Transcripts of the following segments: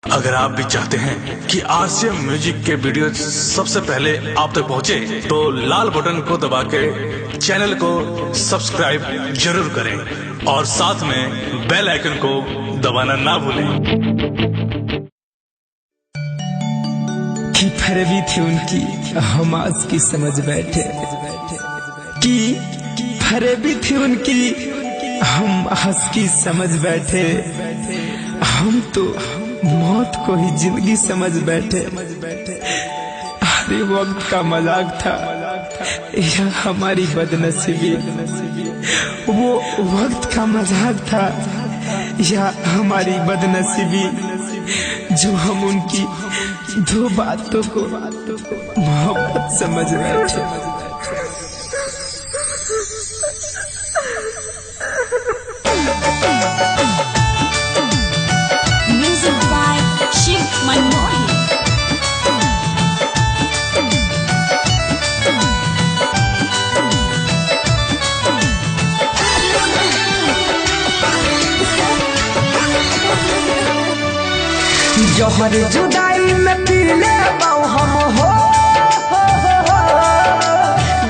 अगर आप भी चाहते हैं कि आरसीएम म्यूजिक के वीडियो सबसे पहले आप तक पहुंचे, तो लाल बटन को दबा के चैनल को सब्सक्राइब जरूर करें और साथ में बेल आइकन को दबाना ना भूलें। कि फरवी थी उनकी हम आज की समझ बैठे, कि फरवी थी उनकी हम आज की समझ बैठे। हम तो मौत को ही जिंदगी समझ बैठे। अरे वक्त का मजाक था या हमारी बदनसीबी, वो वक्त का मजाक था या हमारी बदनसीबी, जो हम उनकी दो बातों को मोहब्बत समझ बैठे। जहर जुदाई में पी ले हम हो,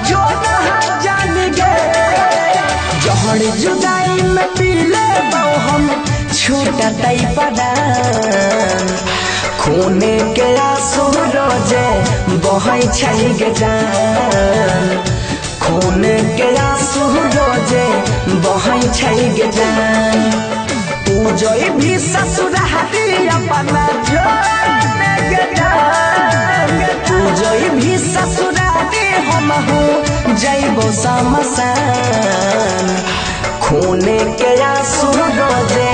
जो न जान गए। जहर जुदाई में पी ले हम छूटा तई पदान, खूने के आंसू रोजे बहै छै गे जान। खूने के आंसू रोजे बहै छै गे जान। पूजोई भी ससुरारी अपना जोड़ने के जान। पूजोई भी ससुरारी हम हो जइबो समसान। खूने के आंसू रोजे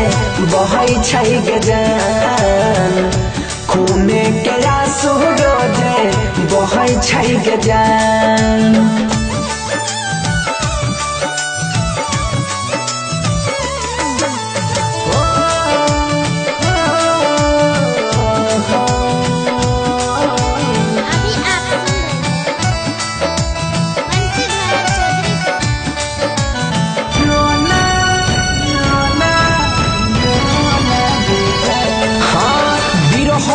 बहै छै गे जान। खूने के आंसू रोजे बहै छै गे जान।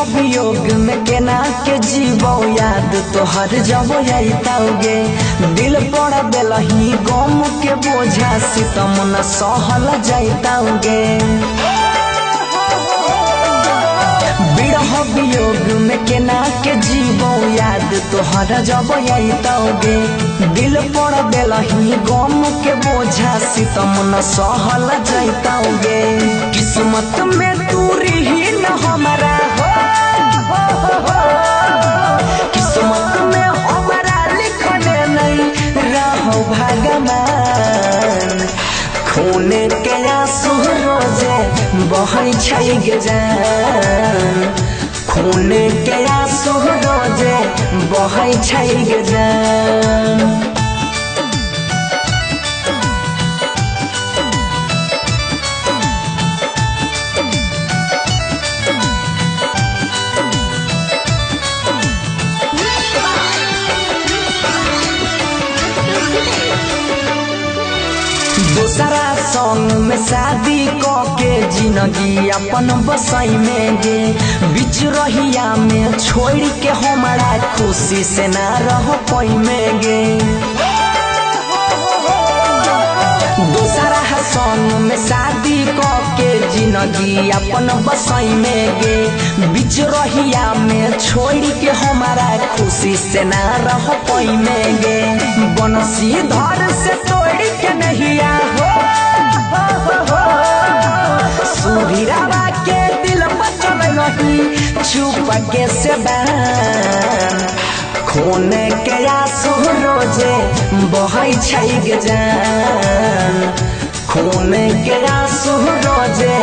वियोग में केना के जीवो याद तोहर जब आइताओगे। दिल पड़ बेलही गम के बोझा सितम न सहल जाइताओगे। विरह वियोग में केना के जीवो याद तोहर जब आइताओगे। दिल पड़ बेलही गम के बोझा सितम न सहल जाइताओगे। किस्मत में तू रही न हमारा हो, किस्मत में हमारा लिखने नहीं रहो भगवान। खूने के आंसू रोजे बहै छै गे जान। खूने के आंसू रोजे बहै छै गे जान। दूसरा संग में शादी के जिंदगी अपन बसाई में गे। बीच रहिया में छोड़ के हमारा खुशी से ना रह पाई में गे। दूसरा संग में शादी के जिंदगी अपन बसाई में गे। बीच रहिया में छोड़ के हमारा खुशी से ना रह पाई में गे। बनसी धर से तोड़ के नहीं हो, सुधीरावा के दिल बचल नहीं चुप के से बान। खूने के आंसू रोजे बहै छै गे जान। खूने के आंसू रोजे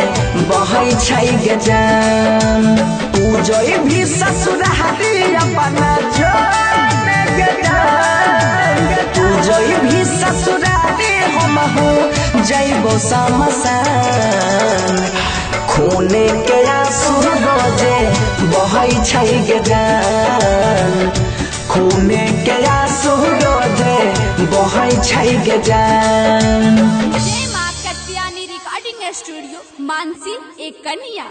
बहै छै गे जान। पूजोई भी ससुरारी अपना जोड़ने के जान। पूजोई भी ससुरारी हम हो जइबो समसान। खूने के आंसू रोजे बहै छै गे जान। खूने के आंसू रोजे बहै छै गे जान। जय मां कत्यानी रिकॉर्डिंग स्टूडियो, मानसी एक कन्या।